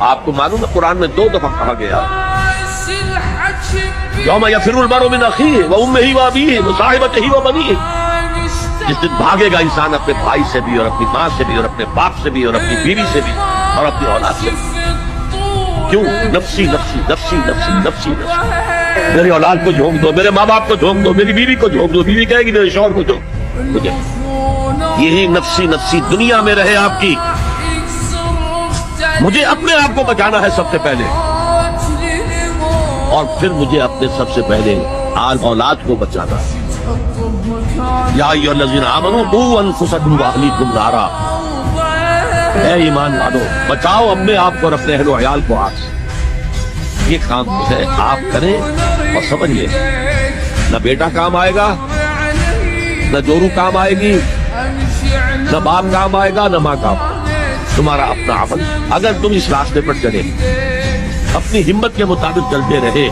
آپ کو معلوم ہے قرآن میں 2 دفعہ کہا گیا یوم یفر المرء من اخیہ وامہ وابیہ وصاحبتہ وبنیہ، جس دن بھاگے گا انسان اپنے بھائی سے بھی اور اپنی ماں سے بھی اور اپنے باپ سے بھی اور اپنی بیوی سے بھی اور اپنی اولاد سے بھی۔ کیوں؟ نفسی نفسی نفسی نفسی نفسی نفسی، میری اولاد کو جھونک دو، میرے ماں باپ کو جھونک دو، میری بیوی کو جھونک دو، بیوی کہے گی میرے شوہر کو جھونک مجھے، یہی نفسی نفسی دنیا میں رہے آپ کی۔ مجھے اپنے آپ کو بچانا ہے سب سے پہلے، اور پھر مجھے اپنے سب سے پہلے آل اولاد کو بچانا ہے۔ یا ایھا الذین آمنوا قوا انفسکم واہلیکم نارا، اے ایمان والو بچاؤ اپنے آپ کو اور اپنے اہل و عیال کو آگ سے۔ یہ کام جو ہے آپ کریں اور سمجھ لیں، نہ بیٹا کام آئے گا، نہ جورو کام آئے گی، نہ باپ کام آئے گا، نہ ماں کام آئے گا، تمہارا اپنا عمل۔ اگر تم اس راستے پر چلے، اپنی ہمت کے مطابق چلتے رہے